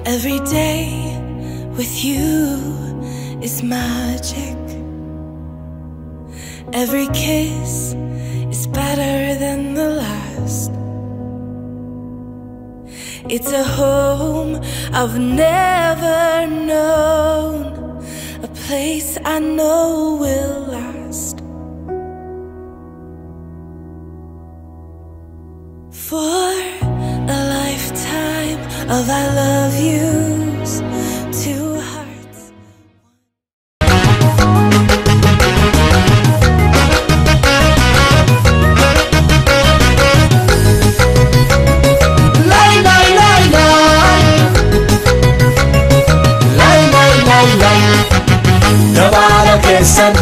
Every day with you is magic. Every kiss is better than the last. It's a home I've never known, a place I know will last. For a lifetime of I love yous, two hearts. Lay, lay, lay, lay. Lay, lay, lay, lay. Dabala keessan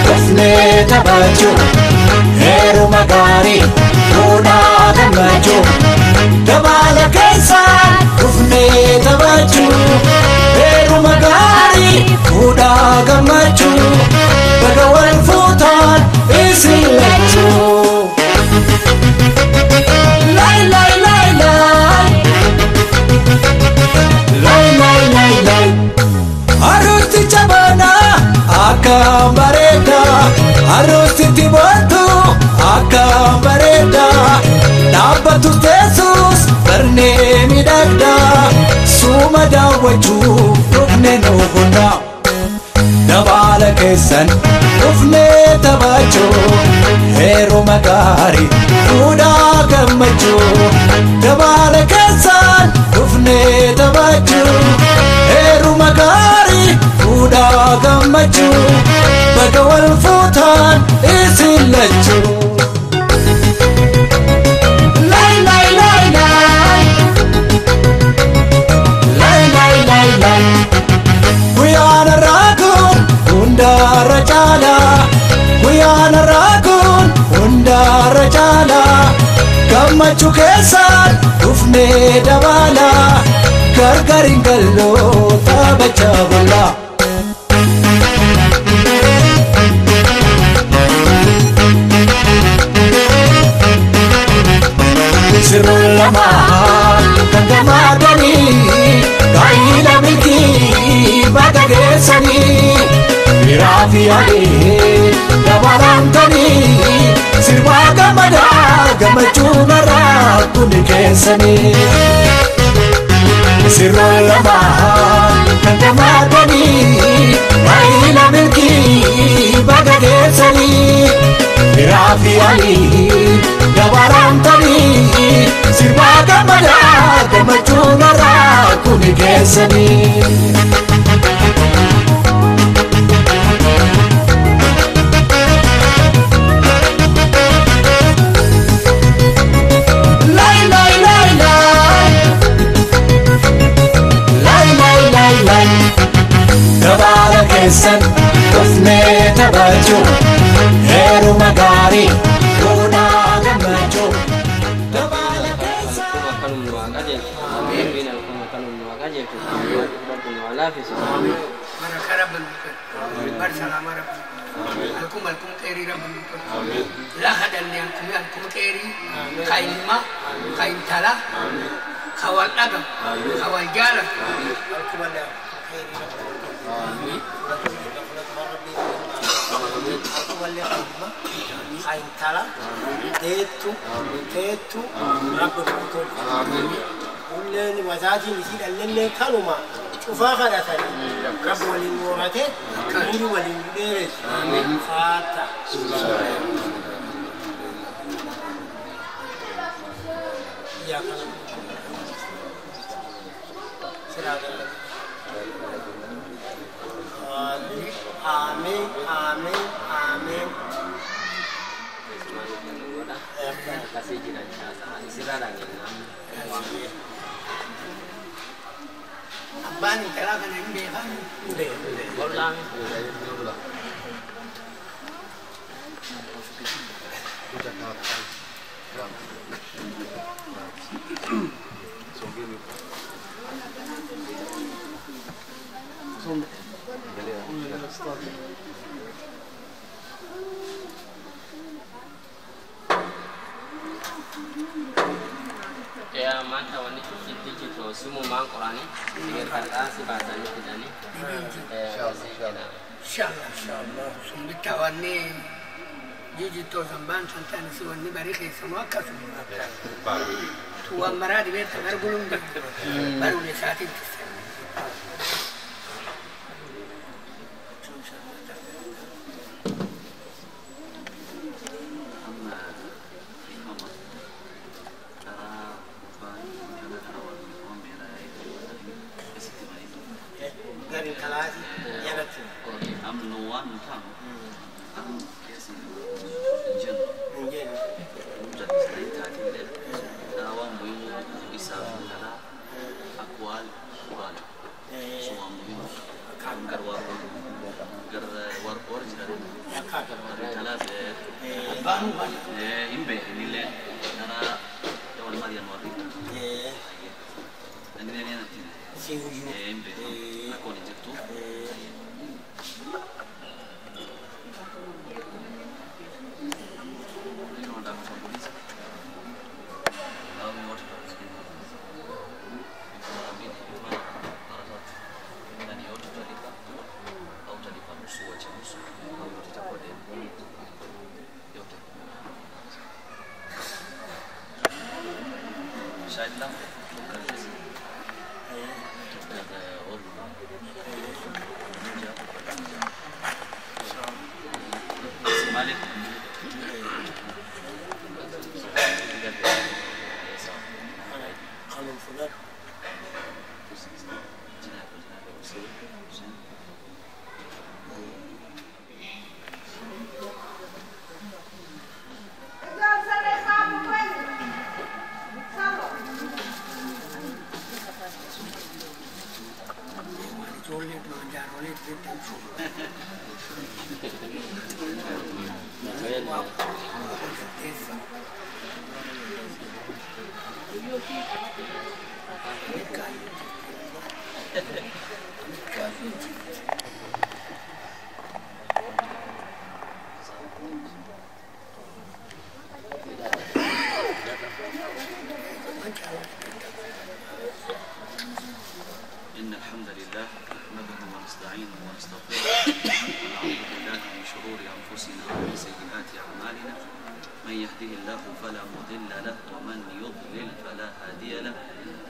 dhufnee taphachuu, heeruma gaarii fuudhaa gammachuu. Dabala keessan dhufnee taphachuu, heeruma gaarii fuudhaa gammachuu. Baga wal fuutaan isin lachuu. Lay, lay, lay, lay. Lay, lay, lay, lay. Arooti chabana akka bareeda, arooti tiboontu akka bareeda. Dhaabbatu teessus barnee miidhagda, suuma daawwachuu dhufne nu hunda. Dabala keessan dhufnee taphachuu, heeruma gaarii fuudhaa gammachuu. Dabala keessan dhufnee taphachuu, heeruma gaarii fuudhaa gammachuu. Baga wal fuutaan isin lachuu. Lay, lay, lay, lay. Lay, lay, lay, lay. Guyyaan har'aa kun hundaarra caala, guyyaan har'aa kun hundaarra caala. Gammachuu keessan dhufnee dabala, gargar hin galloo taphachaa bulla. Sirruun lamaan kan gammadanii, gaa'ila milkii baga geessanii. Firaa fi adii dabalamtanii, sirbaa gammadaa gammachuu narraa kuni keessanii. Sirruun lamaan kan gammadanii, gaa'ila milkii baga geessanii. Firaa fi adii dabalamtanii, sirbaa gammadaa gammachuu narraa kuni keessanii. Lay, lay, lay, lay. Lay, lay, lay, lay. Dabala keessan dhufnee taphachuu, heeruma gaarii fuudhaa gammachuu. Dabala keessan Kanum nu akaje, amin. Bina kanum nu akaje, rabbu nu alafis. Amin. Mana karabban bar salama rabbi. Alkum alkum khairi rabbi. Amin. La hadan ne alkum khairi, kailma, kaintala, kawal agam, kawal jala. Alkum Allah khairi rabbi. Amin. Alkum Allah kailma, kaintala, tetu, rabbi. Amin. Kullen wazati nisida lelle kanuma. شوفها خلاصة رب وللمورته كل وللدرس فاتح يا آمين آمين آمين Kasih jiran istirahat lagi. Bani talaga na hindi kan hindi Ulang. Ya mata wani digital semua mang Quran ini dengan kertas bahasa ini tidak nih. Insyaallah sumbi tawani digital samban santan siwan ni bari ke semua kasu. Tuan marah di bawah tangan gulung baru ni saat itu.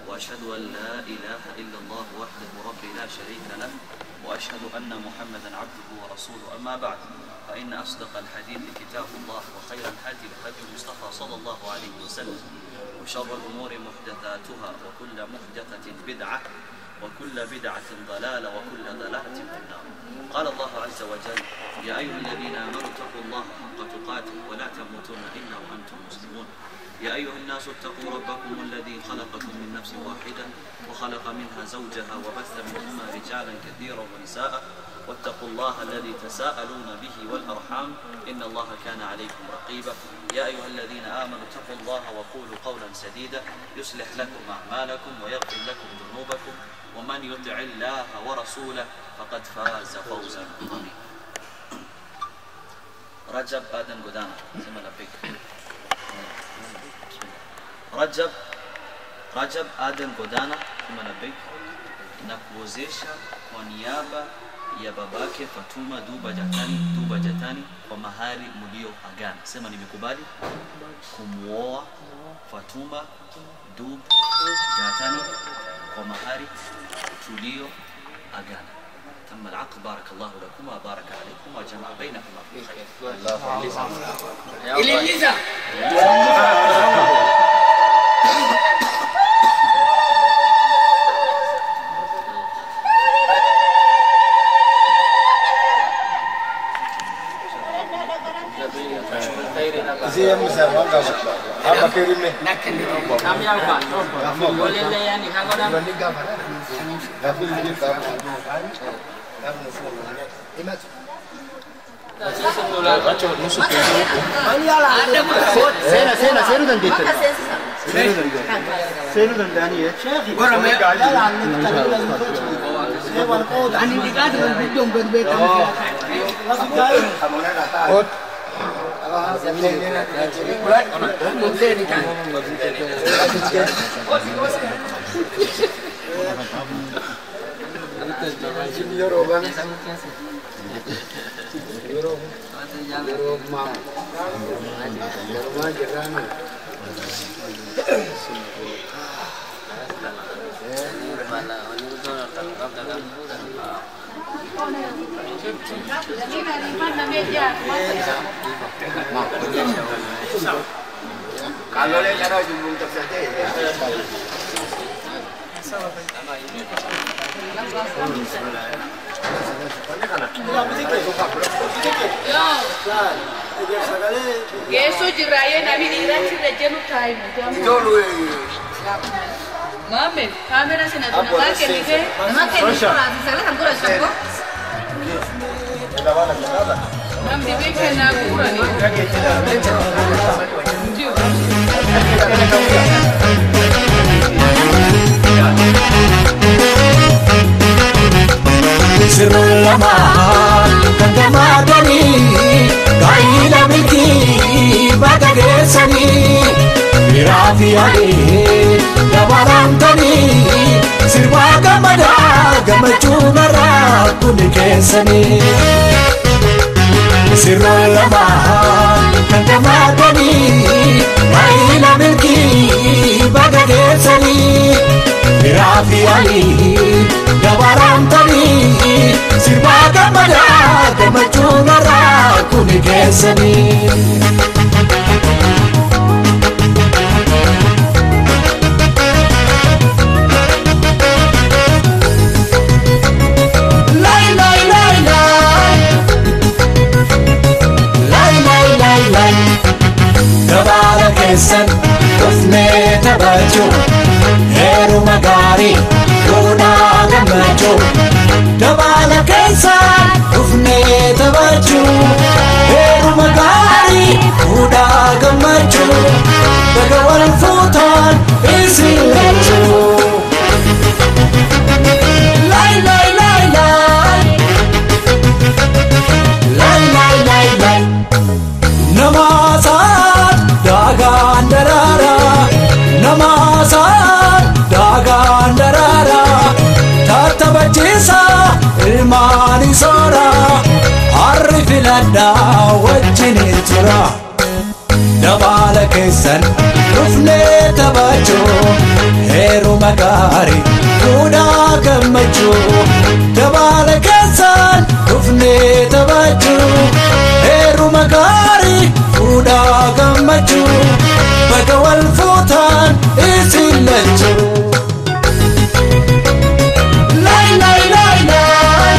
وأشهد أن لا إله إلا الله وحده ربي لا شريك له وأشهد أن محمدا عبده ورسوله أما بعد فإن أصدق الحديث كتاب الله وخير الهدي هدي المصطفى صلى الله عليه وسلم وشر الأمور محدثاتها وكل محدثة بدعة وكل بدعة ضلالة وكل ضلالة في النار. قال الله عز وجل يا أيها الذين آمنوا اتقوا الله حق تقاته ولا تموتن إلا وأنتم مسلمون. يا أيها الناس اتقوا ربكم الذي خلقكم من نفس واحدة وخلق منها زوجها وبث منهما رجالا كثيرا ونساء واتقوا الله الذي تساءلون به والأرحام إن الله كان عليكم رقيبا. يا أيها الذين آمنوا اتقوا الله وقولوا قولا سديدا يصلح لكم أعمالكم ويغفر لكم ذنوبكم ومن يطع الله ورسوله فقد فاز فوزا عظيما. Rajab Adan Godana, sema napika. Rajab Adan Godana, sema napika, na kuozesha kwa niaba ya babake Fatuma Duba Jatani kwa mahari mlioagana. Sema nimekubali kumuoa Fatuma Duba Jatani kwa mahari tulioagana. تم العقد بارك الله لكما بارك عليكما وجمع بينكما في خير. Zia mzee hapa kirime. Kami apa? Boleh leyan ni kau dah. Yoruban. Kalau dia cara jumlah tersaja ya. Yesu jiraya nabi irachi rejenu time. Mame, kamera sina tunamake nige. Namake nige sala hangura shako. Nam dibe na kura ni. Sirul laman kandamadani gaila miki badagesani birafiani yabalantani sirwaga mada gamachunara kunikesani Sirul laman kandamadani gaila miki badagesani birafiani yabalantani sirwaga mada gamachunara kunikesani Dabala kesan ufne tabajo heru magari una gamajo Dabala kesan ufne tabajo heru magari una gamajo Bagawal futan isi lejo Lai lai lai lai Lai lai lai lai Namasan dagan darara Namasan dagan darara Tata bachisa ilmani sora Harri filada wajjini tura Dabala kesan rufne tabacho Heru magari kuda gamacho Dabala kesan rufne tabacho Heru magari kuda gamacho Bagawal futan isin lecho Lai lai lai lai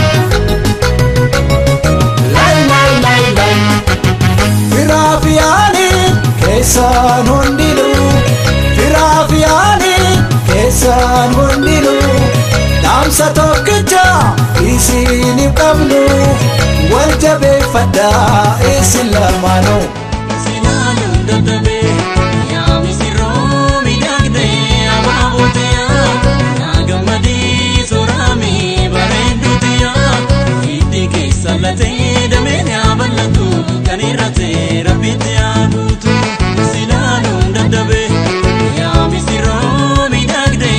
Lai lai lai lai Firafiani kesan hundilu Firafiani kesan hundilu Damsa tokkicha isin qabnu Wal jabe fada isin lamanu Sinanun dadhabe yaami sirroo midhagde abaaboteya Naagamadi soorami bareedduutiya Hiddi keessa latee dameen yaaballatu Kan irrate rabbitti yaabuutu Sinanun dadhabe yaami sirroo midhagde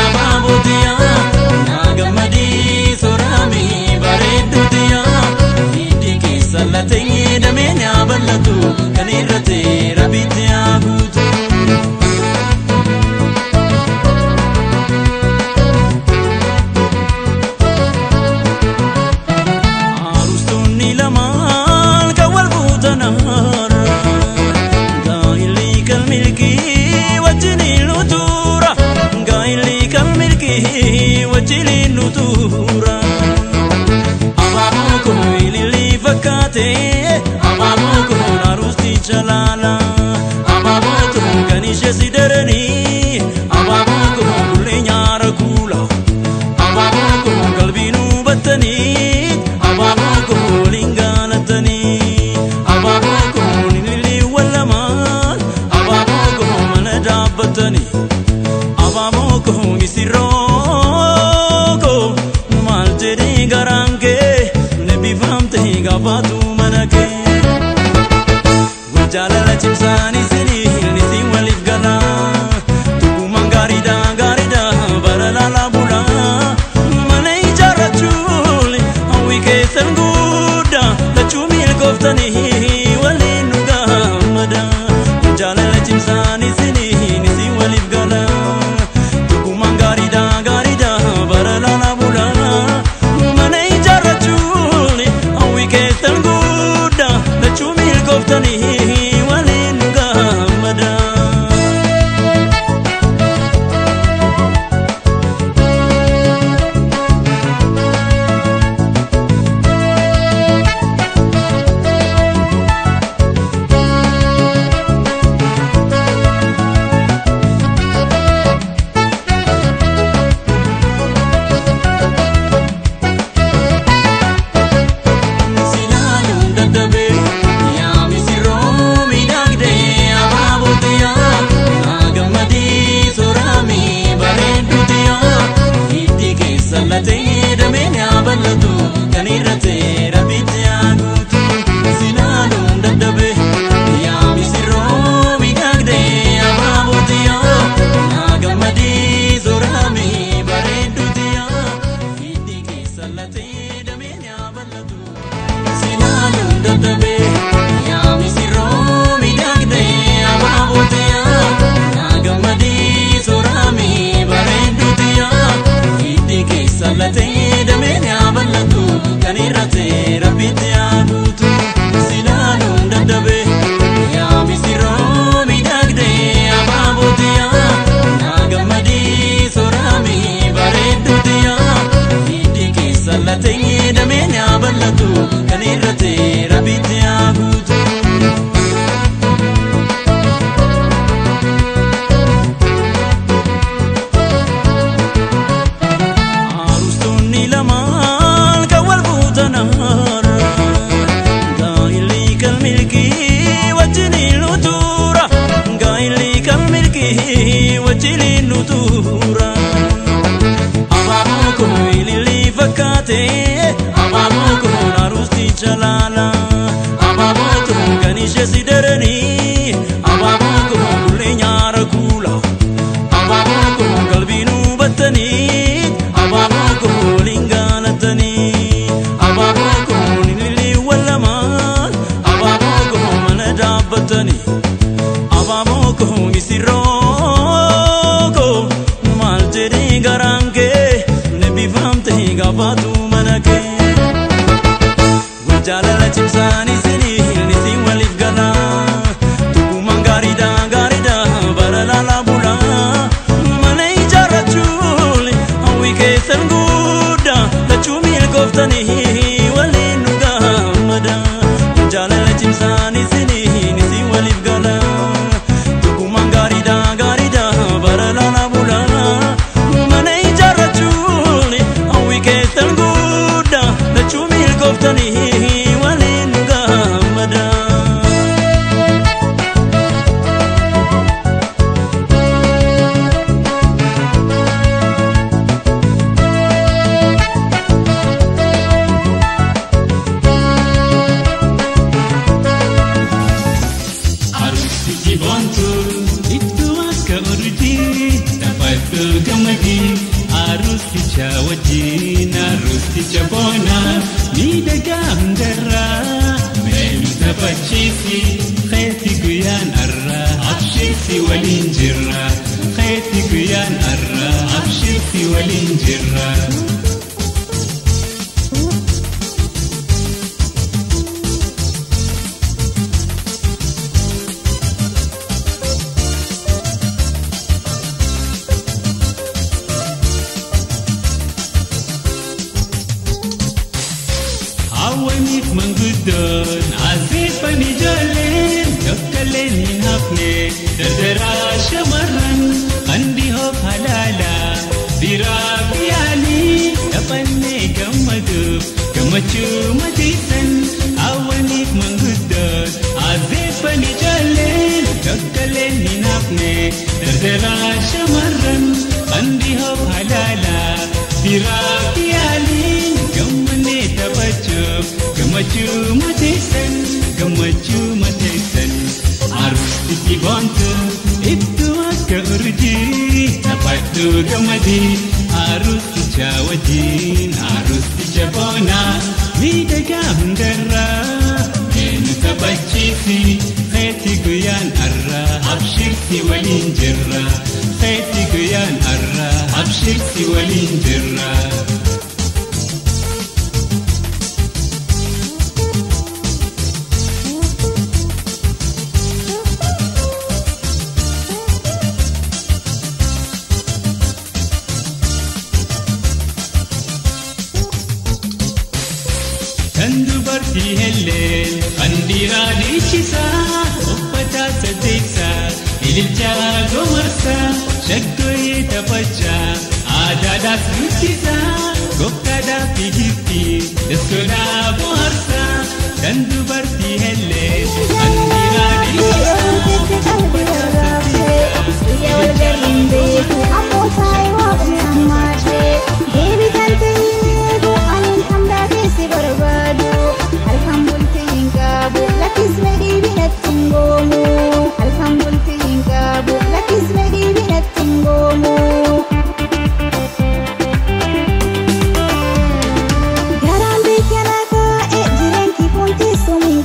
abaaboteya Naagamadi soorami bareedduutiya Hiddi keessa latee dameen yaaballatu Kan irrate rabbitti yaabuutu Arustonni lamaan kan wal fuutanaara Gaa'illi kan milkii wajjiniin nu tuura Gaa'illi kan milkii wajjiniin nu tuura Abaaboo kun ilillii fakkaate Abaaboo kun arusticha laala Abaaboo kun kan ishee si daranii Abaaboo kun gullee nyaara kuula Abaaboo kun qalbii nu battanii Abaaboo kun waliin gaalattanii Abaaboo kun ilillii wal lamaan Abaaboo kun mana dhaabbattanii Abaaboo kun misirroo kun maal jedhee garaan kee Lebbifamtee gaafatu mana kee Wajjaalala cimsaan isin waliif gala dadhabe yaa misirroo miidhagdee abaabotiyaa naa gammadii soraamii bareedduutiyaa hiddi keessa latee dameen yaa bal'atu kan irratee rabbitti yaa guutu silaaluun dadhabe yaa misirroo miidhagdee abaabotiyaa naa gammadii soraamii bareedduutiyaa hiddi keessa latee dameen yaa bal'atu kan irratee rabbitti yaa guutu. Arustonni lamaan kan wal fuutan har'a gaa'illi kan milkii wajjiniin nu tuura gaa'illi kan milkii wajjiniin nu tuura. Abaaboo kun ilillii fakkaatee abaaboo kun arusticha laala abaaboo kun kan ishee si daranii abaaboo kun bullee nyaara kuula abaaboo kun qalbii nu battanii abaaboo kun waliin gaalatanii abaaboo kun ilillii wal lamaan abaaboo kun mana dhaabbatanii abaaboo kun misirroo kun maal jedhee garaan kee nebifamtee gaafatu mana kee jaalala cimsaan isin waliif gala tukumaan gaariidha bara laalaa bulaa mana ijaarrachuun hawwii keessan guddaa lachuu milkooftanii waliin nu gammada jaalala cimsaan isin waliif gala tukumaan gaariidha bara laalaa bulaa mana ijaarrachuun hawwii keessan guddaa lachuu milkooftanii Arusticha bona miidhagaa hundarraa meelu taphachiisi keetti guyyaan arraa abshirsi waliin jirra keetti guyyaan arraa abshirsi waliin jirra. Awwaniif manguddoon asirfanii ijoolleen tokkolleen hin hafne dardaraa shamarran handihoof halaalaa biraa biyyaanii taphannee gammaduuf gammachuu matiisan. Awwaniif manguddoon asirfanii ijoolleen tokkolleen hin hafne dardaraa shamarran handihoof halaalaa biraa biyyaanii gammannee taphachuuf gammachuu mateessan arustichi boontu iddoo akka urjii taphadhu gammadii arusticha wajjin arusticha boonaa miidhagaa hundarraa eenyu taphachiisi keetti guyyaan arraa abshirsi waliin jirra keetti guyyaan arraa abshirsi waliin jirra. Dubartii helleen bandiraa dhiichisaa uffataa saddeeqsaa ililchaa gomarsaa shaggooyee taphachaa aadaadhaas guddisa goftaadhaa fi giftii daskoodhaa bohaarsaa kan dubartii hellee bandiraa dhiichisaa uffataa Garaan beekana kaa'e jireenki foonti sumiin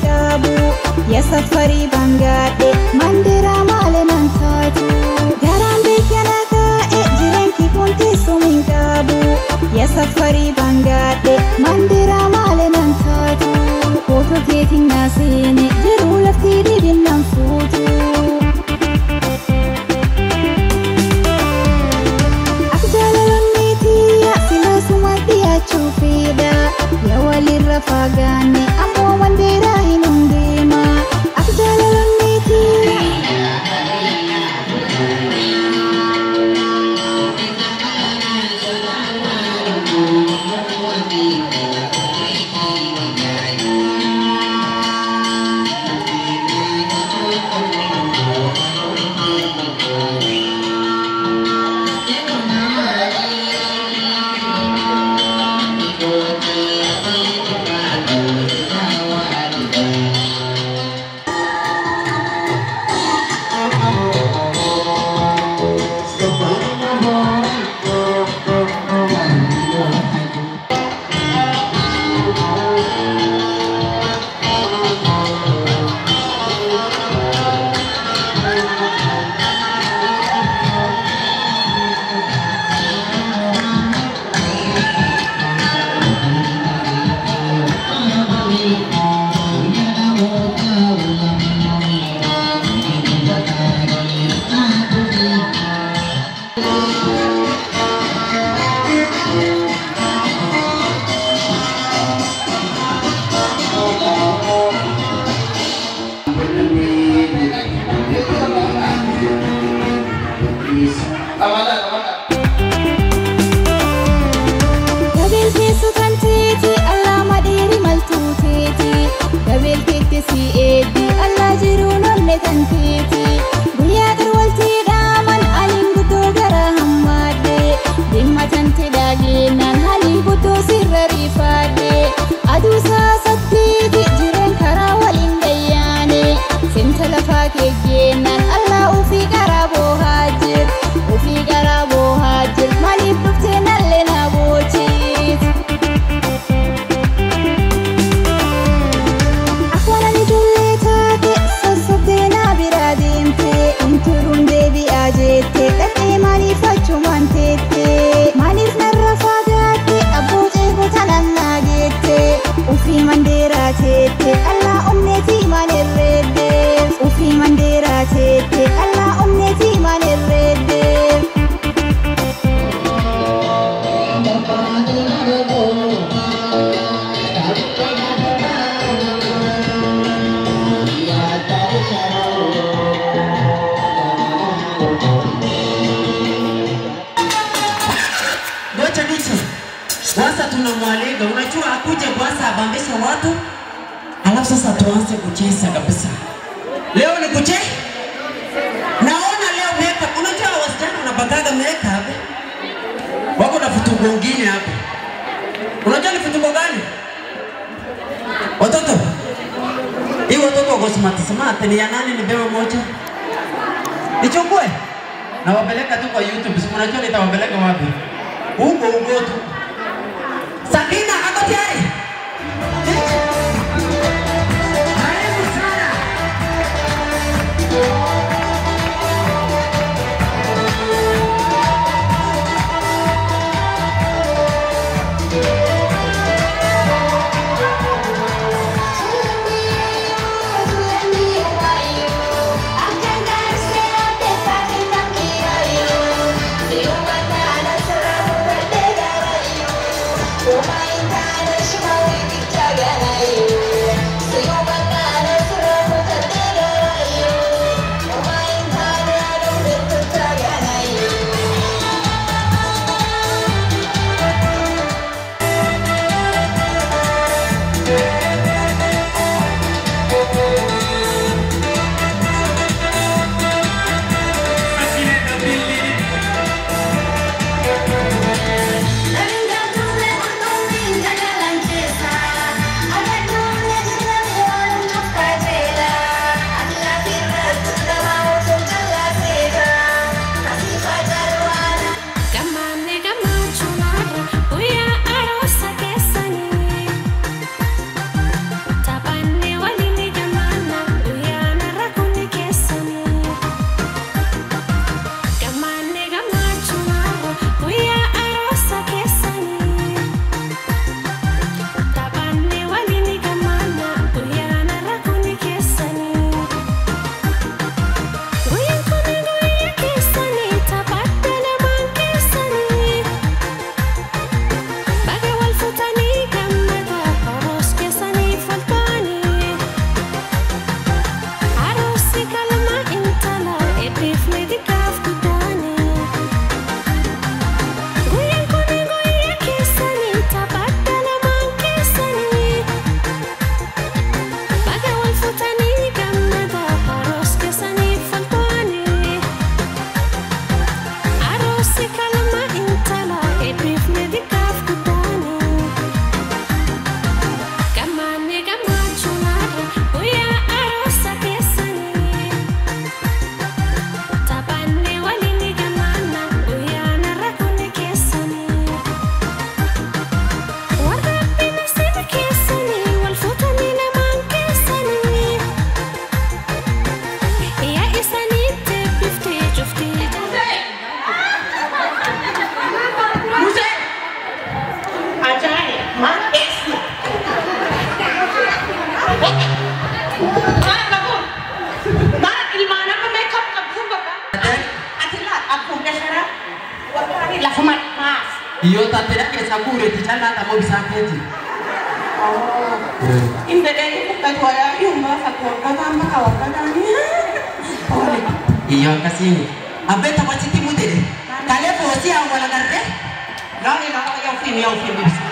safarii bangaadhe mandiraa maalinan taatu footoo keetiin naaseene jiruu laftii dhibinnan fuutu. Akka jaalalonni tiyya silaasuma dhiyaachuu fedha yaa walirra fagaanne ammoo mandiraa hin hundeema. Akka jaalalonni tiyya Sasa tunamwalega, unajua akuje kwanza abambesha watu, alafu sasa tuanze kucheza kabisa. Leo ni kucheza. Naona leo makeup, unajua wasichana wanapakaga makeup. Wako na vitu vingine hapa. Unajua ni vitu gani? Watoto. Hii watoto wako smart ni ya nani ni bewe moja? Nichukue. Na wapeleka tu kwa YouTube, si unajua nitawapeleka wapi? Huko tu. Sakina, ako tayari? Karibu sana. Oh my God, Iyo tatira kesa bure tichana tamo bisa keti. Inde dai bukan waya yumba fatwa kata maka wakata ni. Iyo kasih. Abe tak pasti timu deh. Kalian posisi awal garde? Nani nak yang film bisa.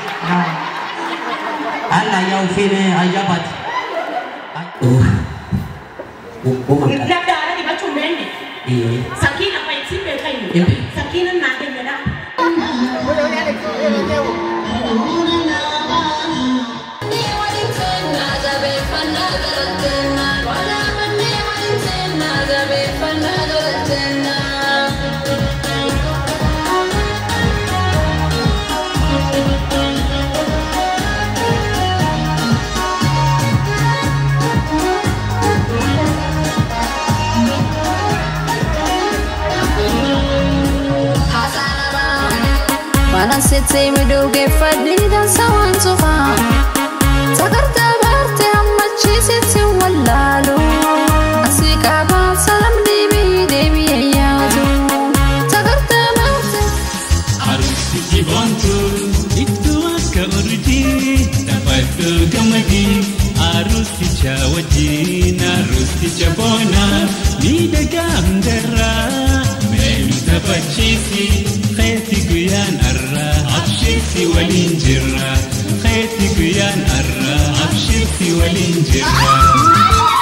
Allah yang film ajabat. Nak darah di baju mende. Sakina apa yang sih mereka ini? Sakina nak yang mana? Sitsi miduge fadli dan sawan sufa Sakarta barte ammachi sitsi wallalu Asika ba salam debi ayatu Sakarta barte Arusi kibantu itu akka urji dapat gamadi Arusi chawajin arusi chabona ni dagam darra melu tabachisi خيتي قيان أرى أبشرتي والإنجرة خيتي قيان أرى أبشرتي والإنجرة